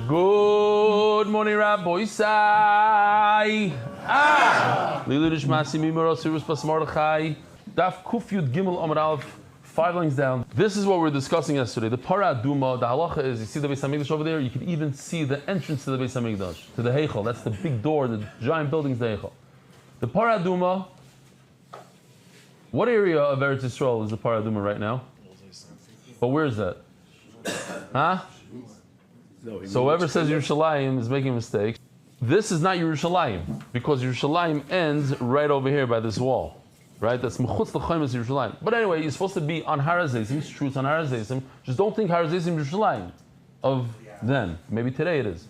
Good morning, Rabbi Isai. Liludish Masimi Merosirus Pas Mordechai. Daf Kufyud Gimel Amar Aleph. 5 lines down. This is what we were discussing yesterday. The Para Duma, the halacha is, you see the Beis HaMikdash over there? You can even see the entrance to the Beis HaMikdash, to the Heichal. That's the big door, the giant building's the Heichal. The Para Duma, what area of Eretz Yisrael is the Para Duma right now? But where is that? Huh? So whoever says Yerushalayim is making a mistake. This is not Yerushalayim, because Yerushalayim ends right over here by this wall. Right? That's Mechutz L'Chaimas Yerushalayim. But anyway, you're supposed to be on Har HaZeisim. It's true, it's on Har HaZeisim. Just don't think Har HaZeisim Yerushalayim of then. Maybe today it is.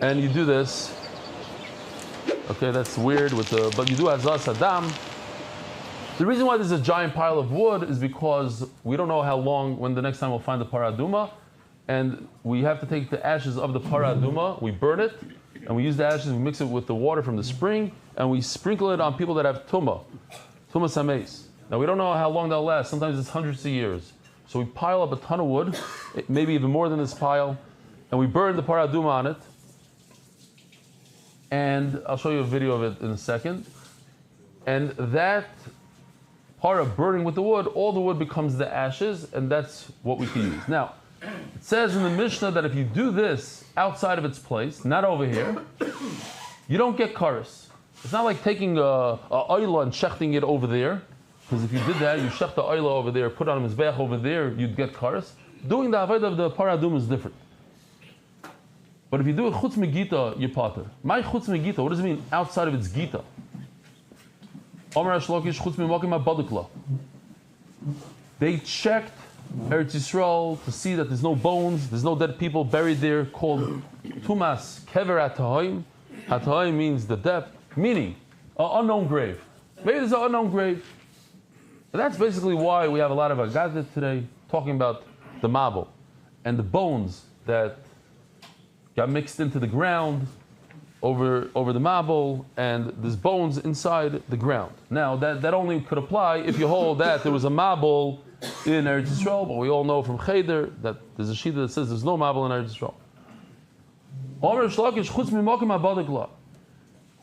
And you do this. Okay, that's weird with the, but you do Azaz Saddam. The reason why there's a giant pile of wood is because we don't know how long, when the next time we'll find the Para Duma, and we have to take the ashes of the Para Duma, we burn it, and we use the ashes, we mix it with the water from the spring, and we sprinkle it on people that have Tumah Sameis. Now we don't know how long that'll last, sometimes it's hundreds of years. So we pile up a ton of wood, maybe even more than this pile, and we burn the Para Duma on it. And I'll show you a video of it in a second. And that part of burning with the wood, all the wood becomes the ashes, and that's what we can use. Now, it says in the Mishnah that if you do this outside of its place, not over here, you don't get kares. It's not like taking a oila and shechting it over there, because if you did that, you shech the oila over there, put on a mizbeach over there, you'd get kares. Doing the avodah of the Para Duma is different. But if you do a chutz megita, you pater. My chutz megita, what does it mean outside of its gita? They checked Eretz Yisrael to see that there's no bones, there's no dead people buried there, called Tumas Kever Atahoim. Atahoim means the depth, meaning an unknown grave. Maybe there's an unknown grave. And that's basically why we have a lot of Agadah today talking about the Mabel and the bones that got mixed into the ground over the Mabel, and there's bones inside the ground. Now, that only could apply if you hold that there was a Mabel in Eretz Yisrael, but we all know from Cheder that there's a Shita that says there's no Mabel in Eretz Yisrael.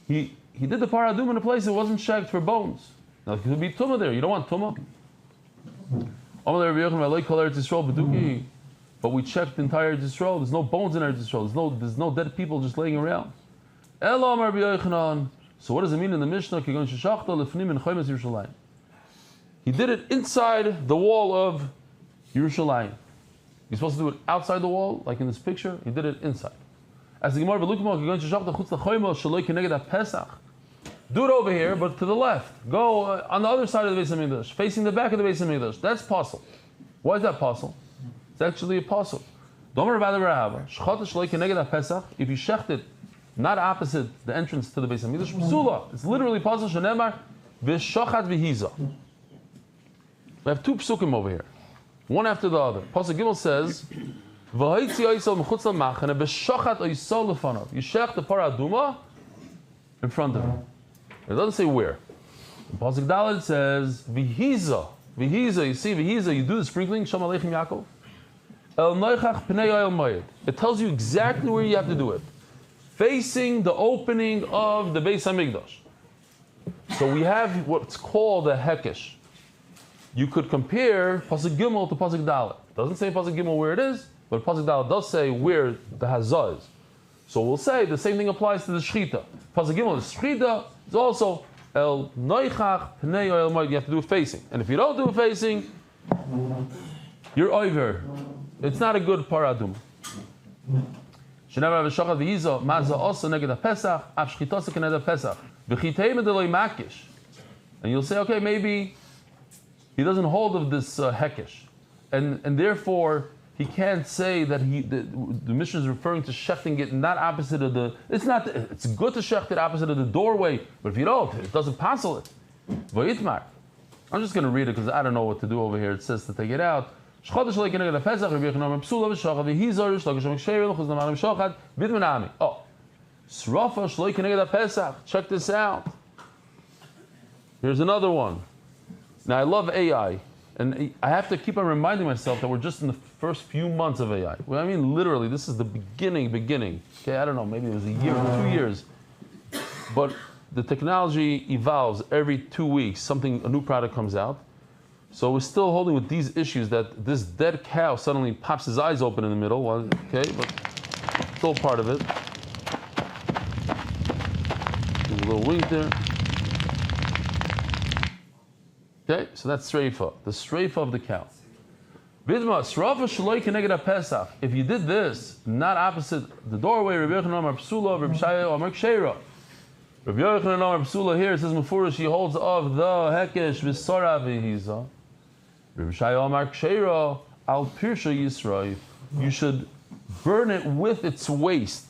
He did the Para Duma in a place that wasn't checked for bones. Now, there could be Tumah there. You don't want Tumah. But we checked the entire Eretz Yisrael. There's no bones in Eretz Yisrael. There's no dead people just laying around. So what does it mean in the Mishnah? He did it inside the wall of Yerushalayim. You're supposed to do it outside the wall, like in this picture. He did it inside. As the Gemara, do it over here, but to the left. Go on the other side of the Beis HaMikdash, facing the back of the Beis HaMikdash. That's possible. Why is that possible? It's actually a possible. If you shecht it not opposite the entrance to the Beis HaMikdash, psula. It's literally possible. Shenemar v'shachat v'hiza. We have two psukim over here, one after the other. Pasuk Gimel says, "V'haitzi oisol mechutz l'machane b'shachat oisol lefanav." You shecht the Para Duma in front of him. It doesn't say where. In Pasuk Dalet says, "V'hiza, v'hiza." You see, v'hiza. You do the sprinkling. Shalom Aleichem Yaakov. El noichach pnei el moed. It tells you exactly where you have to do it, facing the opening of the Beis HaMikdash. So we have what's called a hekesh. You could compare Pasuk Gimel to Pasuk Dalet. It doesn't say Pasuk Gimel where it is, but Pasuk Dalet does say where the Hazah is. So we'll say the same thing applies to the Shechita. Pasuk Gimel is Shechita, it's also El Noichach Pnei El Moed. You have to do it facing. And if you don't do it facing, you're over. It's not a good Para Duma. And you'll say, okay, maybe he doesn't hold of this hekesh, and therefore he can't say that the Mishnah is referring to shechting it not opposite of the. It's not. It's good to shecht it opposite of the doorway, but if you don't, it doesn't passel it. Vayitmar. I'm just going to read it because I don't know what to do over here. It says to take it out. Oh, Srafa Shloi Keneged HaPesach. Check this out. Here's another one. Now I love AI. And I have to keep on reminding myself that we're just in the first few months of AI. Well, I mean, literally, this is the beginning. Okay, I don't know, maybe it was a year or 2 years. But the technology evolves every 2 weeks. A new product comes out. So we're still holding with these issues that this dead cow suddenly pops his eyes open in the middle. Well, okay, but still part of it. There's a little wink there. Okay, so that's streifa, the streifa of the cow. Vidma, srafa shaloi keneged Pesach. If you did this, not opposite the doorway, Rabbi Yochanan Amar Psula, Rabbi Shaya Amar Ksheira. Rabbi Yochanan Amar Psula here, it says Mefurish, he holds of the hekesh v'sara v'hiza. Rabbi Shaya Amar Ksheira, al pirsha Yisrael. You should burn it with its waste.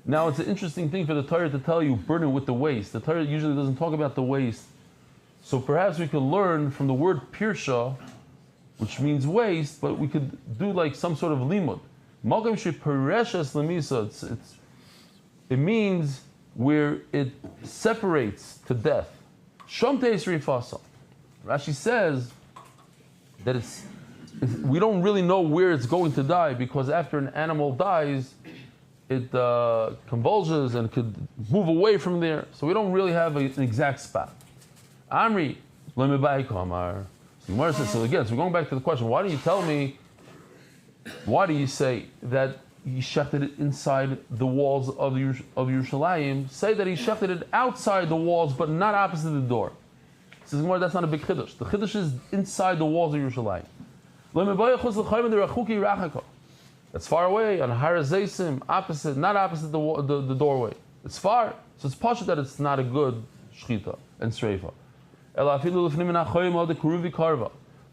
Now it's an interesting thing for the Torah to tell you, burn it with the waste. The Torah usually doesn't talk about the waste. So perhaps we could learn from the word pirsha, which means waste, but we could do like some sort of limud. It means where it separates to death. Rashi says that we don't really know where it's going to die, because after an animal dies, it convulsions and could move away from there. So we don't really have an exact spot. Amri, Kamar. So again, so we're going back to the question, why do you say that he shechted it inside the walls of Yerushalayim? Say that he shechted it outside the walls, but not opposite the door. He says, that's not a big chiddush. The chiddush is inside the walls of Yerushalayim. That's far away, on Har Zeisim, not opposite the doorway. It's far, so it's pashut that it's not a good shchita and streifa.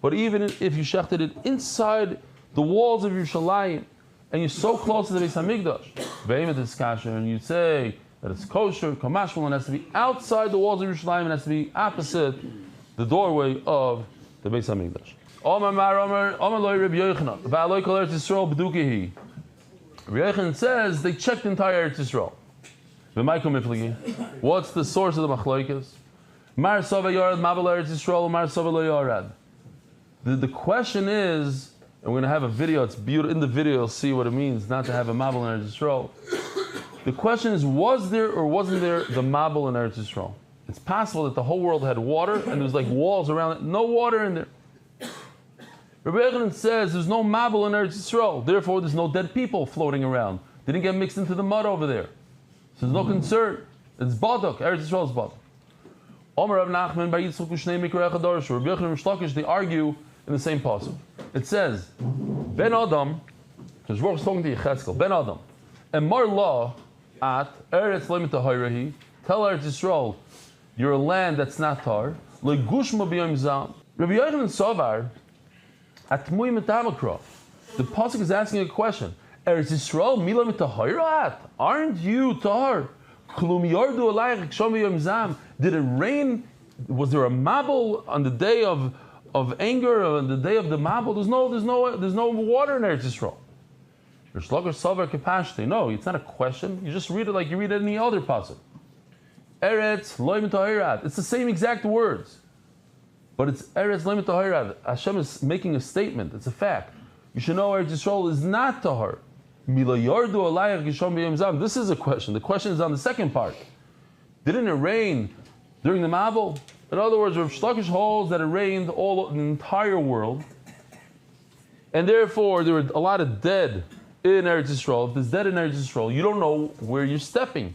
But even if you shechted it inside the walls of Yerushalayim, and you're so close to the Beis Hamikdash, and you say that it's kosher, kamashmal, and it has to be outside the walls of Yerushalayim, and it has to be opposite the doorway of the Beis Hamikdash. Rabbi Yochanan says they checked the entire Eretz Yisrael. What's the source of the machlokes? Mar Sova Yarad Mabel Eretz Yisrael, Mar Sova Lo Yarad. The question is, and we're going to have a video, it's beautiful. In the video, you'll see what it means not to have a Mabel in Eretz Yisrael. The question is, was there or wasn't there the Mabel in Eretz Yisrael? It's possible that the whole world had water and there was like walls around it, no water in there. Rabbi Yochanan says there's no Mabel in Eretz Yisrael, therefore there's no dead people floating around. They didn't get mixed into the mud over there. So there's no concern. It's Badok, Eretz Yisrael is Badok. Omer Rav Nachman by Yitzchak Ushnei Mikra Echad, Rabbi Yochanan and Shlakish, they argue in the same pasuk. It says, Ben Adam, because we're talking to Yechezkel, Ben Adam, and Mar La at Eretz Lemit Tahirahi, tell Eretz Yisrael, you're a land that's not tar. Legushma b'yom zam. Rabbi Yochanan Sovar at Tmui Metamakra. The pasuk is asking a question. Eretz Yisrael mila mitahira. Aren't you tar? Klum yardu alayich kshom b'yom zam. Did it rain? Was there a mabel on the day of anger, on the day of the mabel? There's no water in Eretz Yisrael. No, it's not a question. You just read it like you read any other pasuk. Eretz loy mitahirat. It's the same exact words, but it's Eretz loy mitahirat. Hashem is making a statement. It's a fact. You should know Eretz Yisrael is not tahar. Mila yardu alayich gishom b'yom zam. This is a question. The question is on the second part. Didn't it rain during the Mabel? In other words, Rav Shlokish holds that it rained all the entire world, and therefore there were a lot of dead in Eretz Yisrael. If there's dead in Eretz Yisrael, you don't know where you're stepping.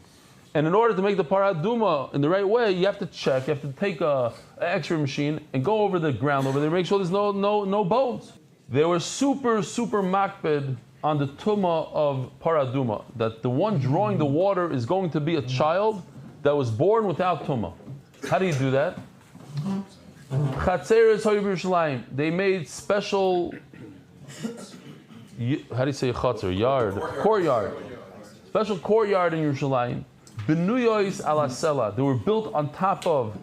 And in order to make the Parah Duma in the right way, you have to check, you have to take an X-ray machine and go over the ground over there, make sure there's no bones. They were super makpid on the Tumah of Parah Duma, that the one drawing the water is going to be a child that was born without Tumah. How do you do that? Chatzeres Hoyib Yerushalayim. They made special, how do you say chatzer? Courtyard. Special courtyard in Yerushalayim. Benuyois ala sela. They were built on top of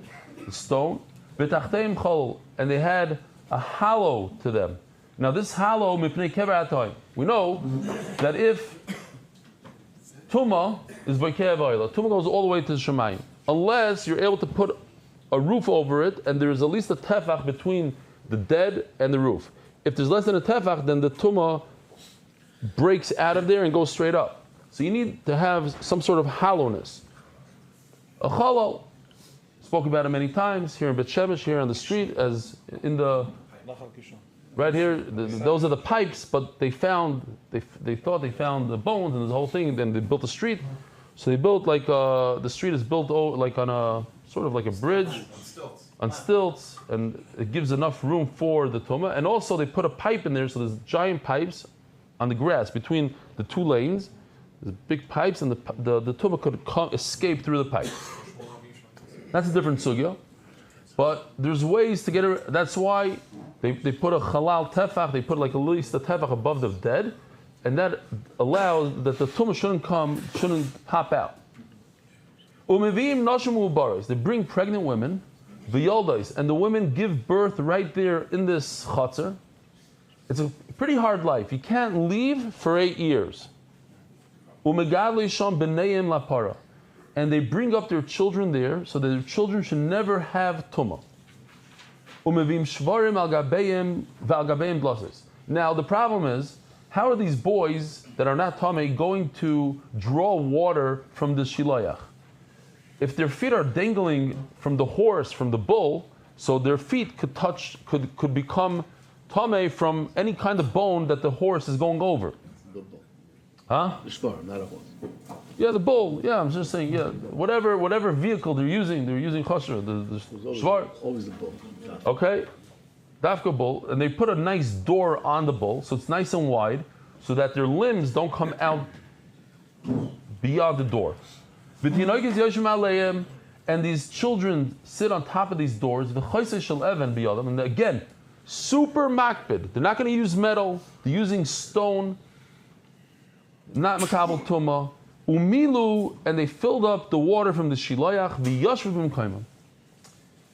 the stone. Betachteim chol, and they had a hollow to them. Now this hollow, mipnei kever atoim. We know that if Tumah is by kever, Tumah goes all the way to the Shemayim. Unless you're able to put a roof over it, and there is at least a tefach between the dead, and the roof. If there's less than a tefach, then the tumah breaks out of there and goes straight up. So you need to have some sort of hollowness. A chalal, spoke about it many times here in Bet Shemesh, here on the street, as in the right here. Those are the pipes, but they thought they found the bones and the whole thing. And then they built a street. So they built like the street is built like on a sort of like a bridge on stilts, and it gives enough room for the tumah. And also they put a pipe in there, so there's giant pipes on the grass between the two lanes. There's big pipes, and the tumah could escape through the pipes. That's a different sugya, but there's ways to get it. That's why they put a halal tefach. They put like at least a tefach above the dead, and that allows that the tumah shouldn't pop out. Umevim nashim ubaros. They bring pregnant women, v'yoldos, and the women give birth right there in this chatzar. It's a pretty hard life. You can't leave for 8 years. Umegadli sham b'neim lapara, and they bring up their children there, so that their children should never have tumah. Umevim shvarim al gabeim v'al gabeim blosses. Now the problem is, how are these boys that are not tamei going to draw water from the shilayach? If their feet are dangling from the horse, from the bull, so their feet could become tamei from any kind of bone that the horse is going over. The bull. Huh? The shvar, not a horse. Yeah, the bull. Yeah, I'm just saying. Yeah, whatever vehicle they're using chosher, the shvar. Always the bull. Okay, dafka bull, and they put a nice door on the bull, so it's nice and wide, so that their limbs don't come out beyond the door. And these children sit on top of these doors. And again, super makbid. They're not going to use metal. They're using stone. Not makabel tumah. Umilu, and they filled up the water from the shilayach.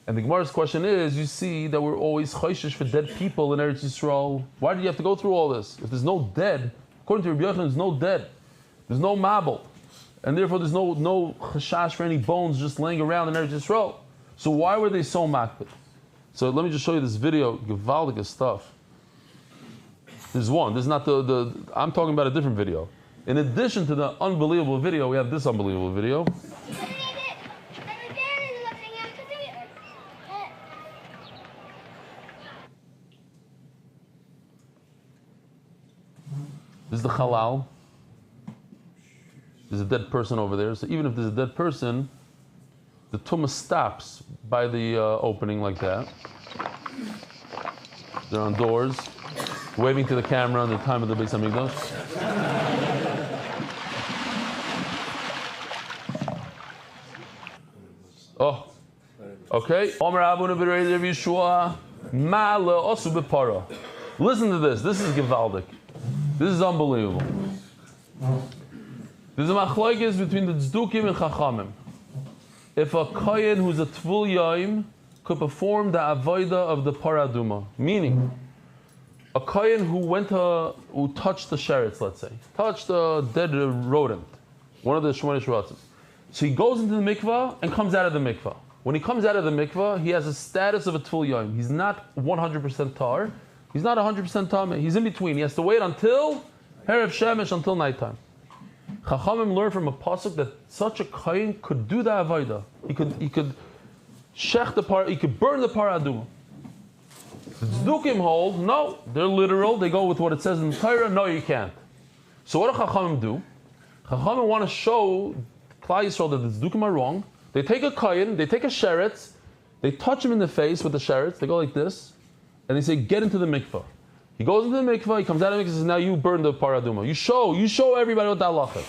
And the Gemara's question is, you see that we're always chayshish for dead people in Eretz Yisrael. Why do you have to go through all this? If there's no dead, according to Rabbi Yochanan, there's no dead. There's no mabel. And therefore there's no chashash for any bones just laying around in Eretz Yisrael. So why were they so makbid? So let me just show you this video, gewaldige stuff. There's one. This is not the I'm talking about a different video. In addition to the unbelievable video, we have this unbelievable video. This is the halal. There's a dead person over there. So even if there's a dead person, the tumah stops by the opening like that. They're on doors, waving to the camera in the time of the Beis Hamikdash. Oh, okay. Listen to this. This is gewaldik. This is unbelievable. There's a machlokes between the tzdukim and chachamim. If a kohen who's a tvul yaim could perform the avodah of the paraduma, meaning a kohen who touched the sheretz, let's say, touched a dead rodent, one of the shmona shratzim. So he goes into the mikvah and comes out of the mikvah. When he comes out of the mikvah, he has a status of a tvul yaim. He's not 100% tar. He's not 100% tameh. He's in between. He has to wait until Erev Shemesh, until nighttime. Chachamim learned from a pasuk that such a kohen could do the avodah. He could shech the par. He could burn the paraduma. The tzdukim hold no. They're literal. They go with what it says in the Torah. No, you can't. So what do Chachamim do? Chachamim want to show Klal Yisrael that the tzdukim are wrong. They take a kohen, they take a sheretz, they touch him in the face with the sheretz. They go like this, and they say, "Get into the mikvah." He goes into the mikvah, he comes out of the mikvah and says, now you burn the paraduma. You show everybody what the halacha is.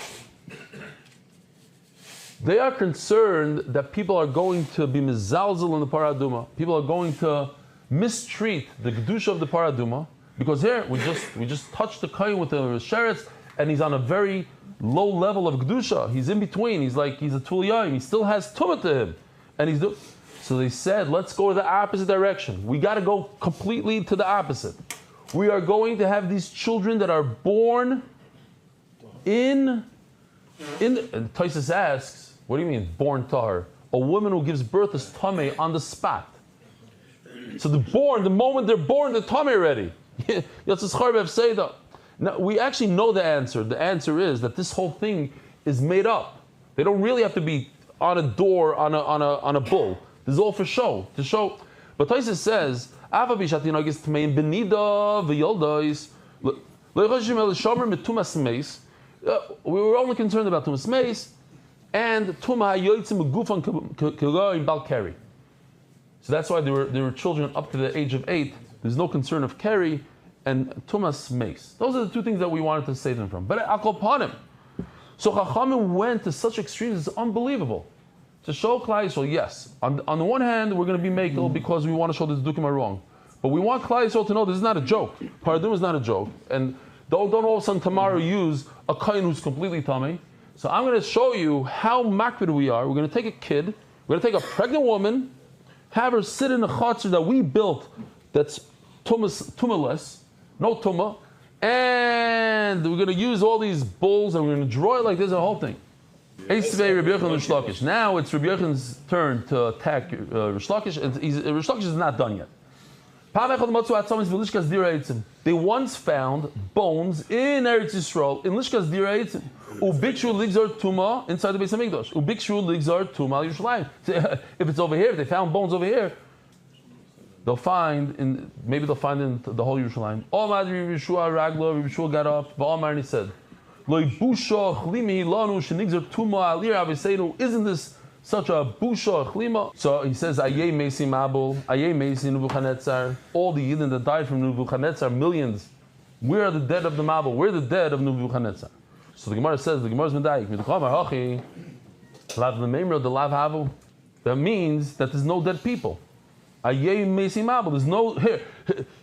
They are concerned that people are going to be mizalzel in the paraduma. People are going to mistreat the kedusha of the paraduma, because here we just touched the kohen with the sheretz, and he's on a very low level of kedusha. He's in between. He's a tvul yaim. He still has tumah to him, and so they said, let's go the opposite direction. We got to go completely to the opposite. We are going to have these children that are born and Taisus asks, what do you mean born tahar? A woman who gives birth is tameh on the spot. So the moment they're born, they're tummy already. Now, we actually know the answer. The answer is that this whole thing is made up. They don't really have to be on a door, on a bull. This is all for show, to show. But Taisus says, we were only concerned about Tumas Meis and Tumah Yoitzim Gufan Kiloin Balkari. So that's why there were children up to the age of 8. There's no concern of Keri and Tumas Meis. Those are the two things that we wanted to save them from. But Akopanim. So Chachamim went to such extremes, it's unbelievable. To show Klai Yisrael, yes. On the one hand, we're going to be makel because we want to show that the Dukim are wrong. But we want Klai Yisrael to know this is not a joke. Paradim is not a joke. And don't all of a sudden tomorrow use a kain who's completely tummy. So I'm going to show you how makbid we are. We're going to take a kid, we're going to take a pregnant woman, have her sit in a chutzner that we built that's tumaless, no tumah, and we're going to use all these bulls and we're going to draw it like this, the whole thing. Now it's Rabbi Yochanan's turn to attack Rish Lakish, and Rish Lakish is not done yet. They once found bones in Eretz Yisrael, in Lishkas Dira Eitzim. Ubikshu ligzar tuma inside the Beis Hamikdash. Ubikshu ligzar tuma Yerushalayim. If it's over here, if they found bones over here, they'll find in the whole Yerushalayim. Omad Rabbi Yeshua Raglo, Rabbi Yeshua got up, Ba'omar, and he said, Lo busha chlimi lanu shenigzar tuma alir aviseinu. Isn't this such a busha chlima? So he says, Ayei Mesi Mabul, Ayei Mesi Nebuchadnezzar. All the Yidden that died from Nebuchadnezzar, millions. Where are the dead of the Mabul? Where are the dead of Nebuchadnezzar? So the Gemara says, the Gemara is Medayik. That means that there's no dead people. Ayei Mesi Mabul. There's no here.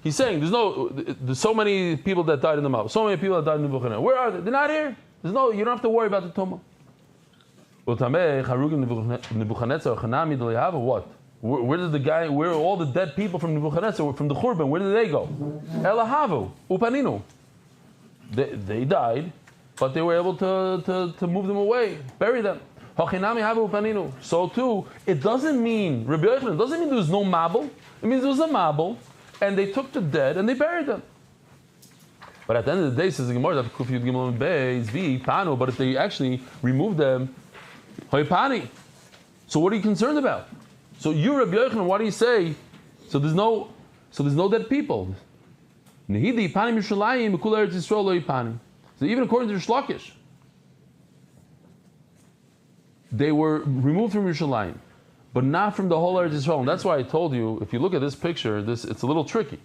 He's saying there's so many people that died in the Mabul. So many people that died in Nebuchadnezzar. Where are they? They're not here. You don't have to worry about the Tumah. What? Where are all the dead people from Nebuchadnezzar, from the Churban, where did they go? Elahavu, Upaninu. They died, but they were able to move them away, bury them. So too, it doesn't mean, Rabbi Yochanan, doesn't mean there's no Mabul. It means there was a Mabul, and they took the dead and they buried them. But at the end of the day, says the Gemara, but if they actually removed them, so what are you concerned about? So you, Rabbi Yochanan, what do you say? So there's no dead people. So even according to Rish Lakish, they were removed from Yerushalayim, but not from the whole Eretz Yisrael. And that's why I told you, if you look at this picture, it's a little tricky.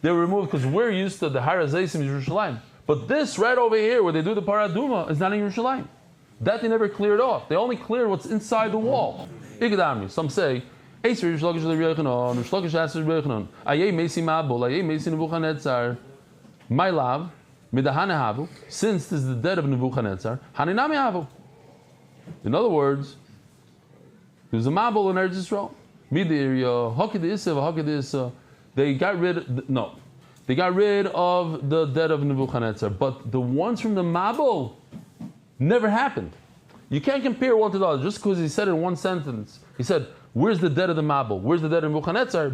They were removed because we're used to the Har HaZeisim in Yerushalayim. But this right over here, where they do the Paraduma, is not in Yerushalayim. That they never cleared off. They only cleared what's inside the wall. Some say, since this is the dead of Nebuchadnezzar, in other words, there's a Mabul in Eretz Yisrael. They got rid of the dead of Nebuchadnezzar, but the ones from the Mabul never happened. You can't compare one to the other. Just because he said it in one sentence, he said, where's the dead of the Mabul? Where's the dead of Nebuchadnezzar?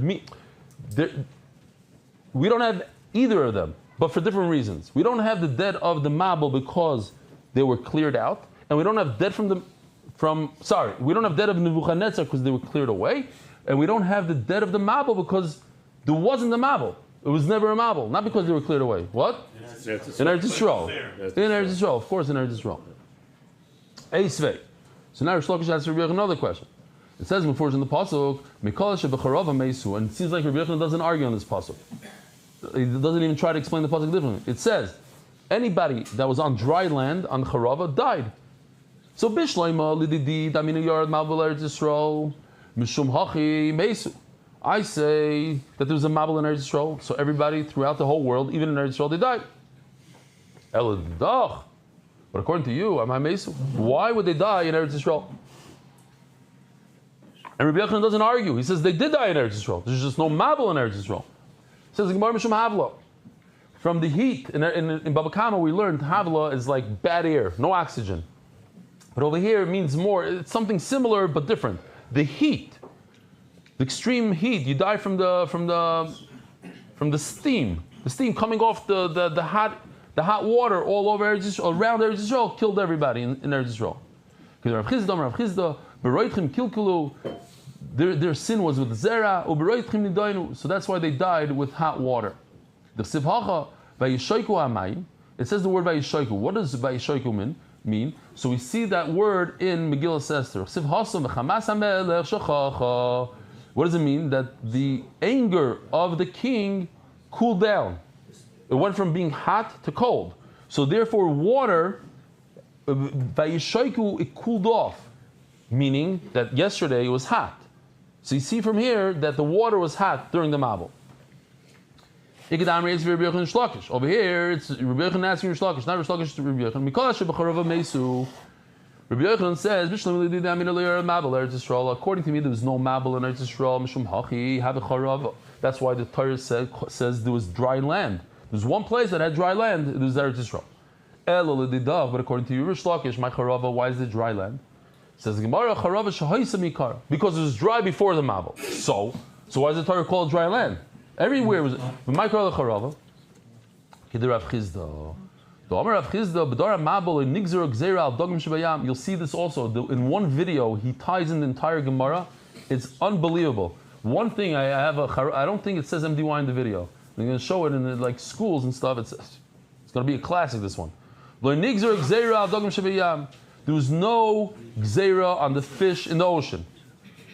We don't have either of them, but for different reasons. We don't have the dead of the Mabul because they were cleared out, and we don't have dead we don't have dead of Nebuchadnezzar because they were cleared away, and we don't have the dead of the Mabul because there wasn't a Mabul. It was never a Mabul, not because they were cleared away. What? In Eretz Yisrael. In Eretz Yisrael, of course, in Eretz Yisrael. Eisvei. So now Rish Lakish asks Rabbi Yochanan another question. It says before in the pasuk, Mikol shebecharava meisu, and it seems like Rabbi Yochanan doesn't argue on this pasuk. He doesn't even try to explain the pasuk differently. It says anybody that was on dry land on Charava died. So Bishloima lididi damina yard mabul Eretz Yisrael mishum hachi meisu. I say that there was a Mabul in Eretz Yisrael, so everybody throughout the whole world, even in Eretz Yisrael, they died. Eladach. But according to you, why would they die in Eretz Yisrael? And Rabbi Yochanan doesn't argue. He says they did die in Eretz Yisrael. There's just no Mabul in Eretz Yisrael. He says Gemara Mishum Havla. From the heat, in Baba Kama we learned Havla is like bad air, no oxygen. But over here it means more, it's something similar but different. The heat The extreme heat, you die from the steam. The steam coming off the hot water all over Eretz Yisrael, around Eretz Yisrael, killed everybody in Eretz Yisrael. Rav Chisda, Beroitchim kilkulu, their sin was with zera, uberoitchim nidainu, so that's why they died with hot water. The Zevachim vayishoiku hamayim. It says the word vayishoiku. What does vayishoiku mean? So we see that word in Megillah Esther. What does it mean? That the anger of the king cooled down. It went from being hot to cold. So therefore water, vayishoiku, it cooled off. Meaning that yesterday it was hot. So you see from here that the water was hot during the Mabul. Over here, it's Rabbi Yochanan asking Rish Lakish, not Rish Lakish to Rabbi Yochanan. Rabbi Yochanan says, according to me, there was no Mabul in Eretz Yisrael. That's why the Torah says there was dry land. There's one place that had dry land, it was Eretz Yisrael. But according to you, Rish Lakish, my Charava, why is it dry land? Says Gemara, because it was dry before the Mabul. So why is the Torah called dry land? Everywhere was Micro Charava. Rav Chisda. The Omer Rav Chisda, B'dara Mabul and Nigzer Gzeira al Dogim Shebayam. You'll see this also in one video. He ties in the entire Gemara. It's unbelievable. One thing I don't think it says MDY in the video. I'm going to show it in like schools and stuff. It's going to be a classic. This one. Nigzer Gzeira al Dogim Shebayam. There was no Gzeira on the fish in the ocean.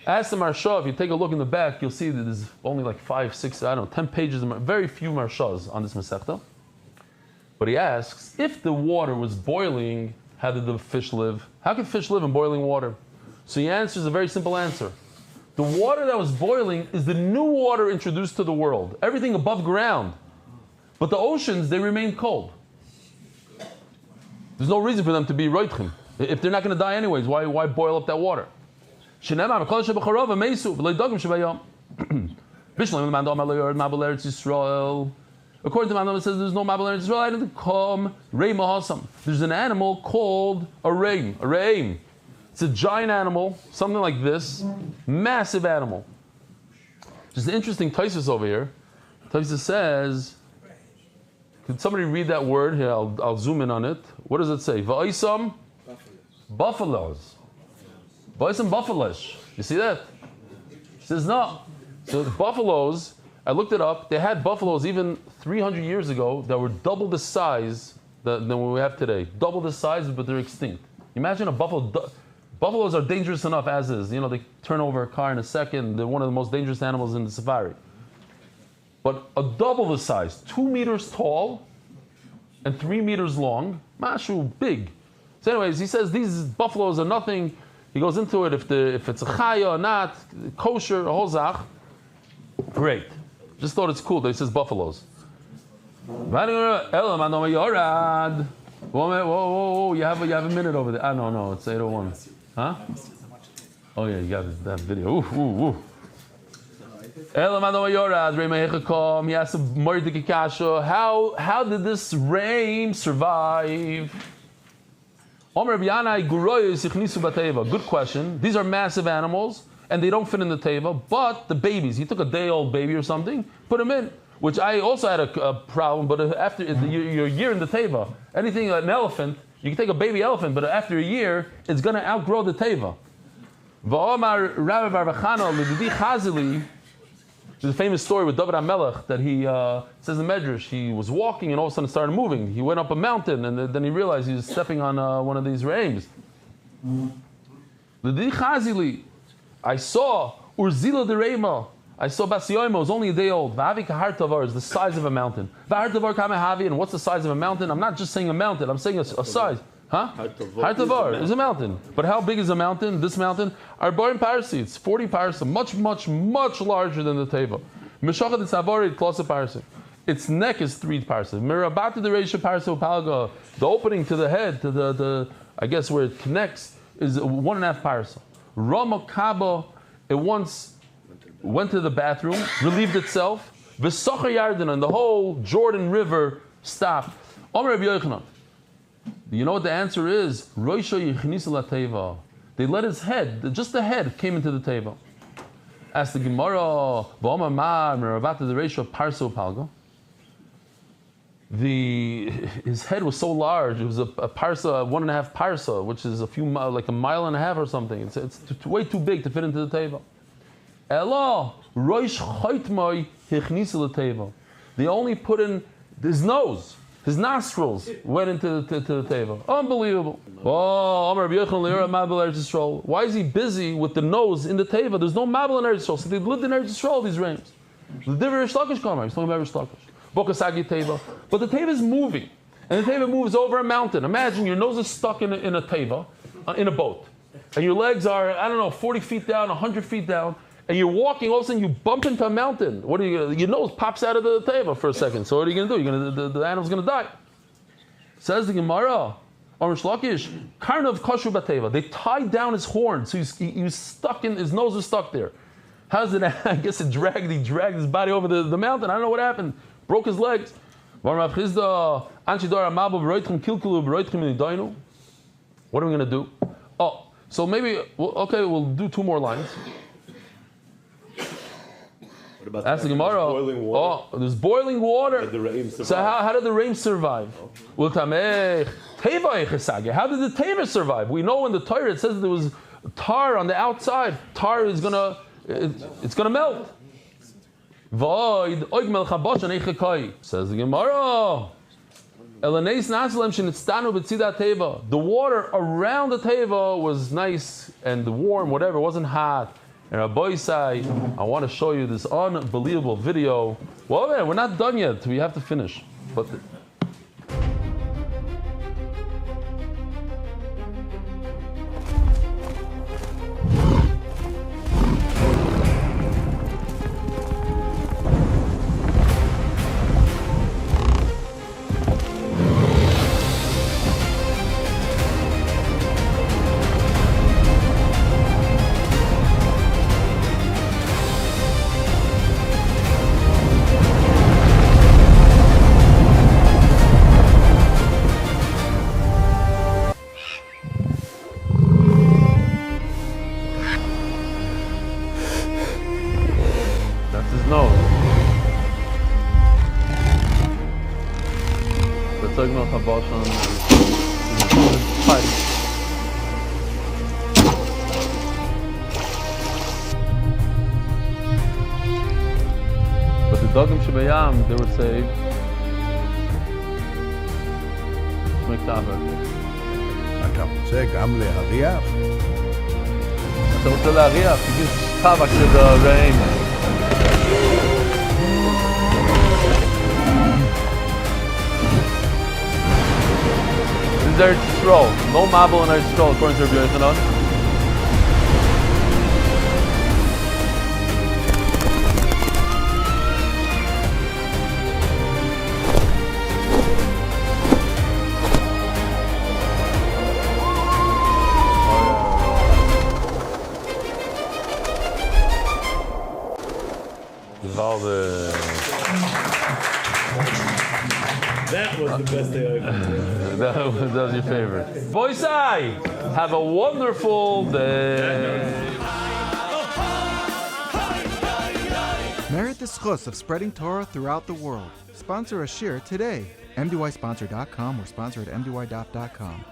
Ask the Marsha, if you take a look in the back, you'll see that there's only like 5, 6, 10 pages, very few Marshas on this Masechta. But he asks, if the water was boiling, how did the fish live? How can fish live in boiling water? So he answers a very simple answer. The water that was boiling is the new water introduced to the world. Everything above ground. But the oceans, they remain cold. There's no reason for them to be roitchim. If they're not going to die anyways, why boil up that water? According to Mandam, it says there's no Mabul Eretz Yisrael. I didn't come Rei Mahasam. There's an animal called a reim. It's a giant animal, something like this, massive animal. Just an interesting Taisus over here. Taisus says, could somebody read that word? Here, I'll zoom in on it. What does it say? Va'isam buffaloes. Va'isam buffaloes. You see that? It says no. So the buffaloes, I looked it up, they had buffaloes even 300 years ago that were double the size than what we have today. Double the size, but they're extinct. Imagine a buffalo. Buffaloes are dangerous enough as is. You know, they turn over a car in a second. They're one of the most dangerous animals in the safari. But a double the size, 2 meters tall and 3 meters long, mashu, big. So anyways, he says these buffaloes are nothing. He goes into it, if it's a chaya or not, kosher, a whole zach. Great. Just thought it's cool that he says buffaloes. Whoa, you have a minute over there. No, it's 8:01. Huh? Oh yeah, you got that video. Ooh. He asked how did this rain survive? Good question. These are massive animals and they don't fit in the teva, but the babies, he took a day-old baby or something, put them in, which I also had a problem, but after your year in the teva, anything like an elephant, you can take a baby elephant, but after a year, it's going to outgrow the teva. There's a famous story with David HaMelech that he says in Medrash, he was walking and all of a sudden started moving. He went up a mountain and then he realized he was stepping on one of these reims. I saw Urzila de Reima. I saw Basioimo, it was only a day old. Vahavi Kahartavar is the size of a mountain. Vahartavar Kamehavi, and what's the size of a mountain? I'm not just saying a mountain, I'm saying a size. Huh? Hartavar is a mountain. But how big is a mountain? This mountain? Arborim Parsi, it's 40 parsa, much larger than the Teva. Meshachat Tzavorit, close parsa. Its neck is 3 parsa. Mirabata the Reisha parsa upalga. The opening to the head, to the I guess where it connects, is 1.5 parsa. Rama Kaba, it once went to the bathroom, relieved itself. V'socher Yarden, and the whole Jordan River stopped. Omer Rabbi Yochanan. You know what the answer is? Roisha Yichnisu LaTeva. They let his head, just the head, came into the teva. Ask the Gemara, V'omar ma merabata the ratio of parso palgo. His head was so large; it was a parsa, 1.5 parsa, which is like a mile and a half or something. It's way too big to fit into the table. Elo roish chaytmoi hichnisa l'teva. They only put in his nose, his nostrils went into the table. Unbelievable. Oh, why is he busy with the nose in the table? There's no mabel in Eretz Yisrael. So they lived in Eretz Yisrael, these reims. The divrei Rish Lakish Kamar. He's talking about Rish Lakish. Bokasagi teva. But the teva is moving. And the teva moves over a mountain. Imagine your nose is stuck in a teva, in a boat. And your legs are, 40 feet down, 100 feet down. And you're walking, all of a sudden you bump into a mountain. What are you gonna do? Your nose pops out of the teva for a second. So what are you going to do? The animal's going to die. Says the Gemara, Rish Lakish, Karnav Kashu Bateva. They tied down his horn, so he was stuck in, his nose was stuck there. How's it? I guess he dragged his body over the mountain. I don't know what happened. Broke his legs. What are we going to do? Oh, so maybe, we'll do 2 more lines. What about Ask the Gemara. Boiling water? Oh, there's boiling water. So how did the rain survive? How did the teva survive? We know in the Torah it says there was tar on the outside. Tar is it's gonna melt. Void says the Gemara. The water around the teva was nice and warm, whatever, it wasn't hot. And Rabbi Isai, I want to show you this unbelievable video. Well, man, we're not done yet. We have to finish. But the Dogim Shebayam, they were saved. אתה רוצה גם להריח? אתה רוצה להריח? You just havoc to the rain. This is Eretz Yisrael. No mabel in Eretz Yisrael according to Rabbi Yochanan. That was the best day I've ever heard. That was your favorite. Boysai, have a wonderful day. Merit the schus of spreading Torah throughout the world. Sponsor a shir today. MDYsponsor.com or sponsor at MDYDAF.com.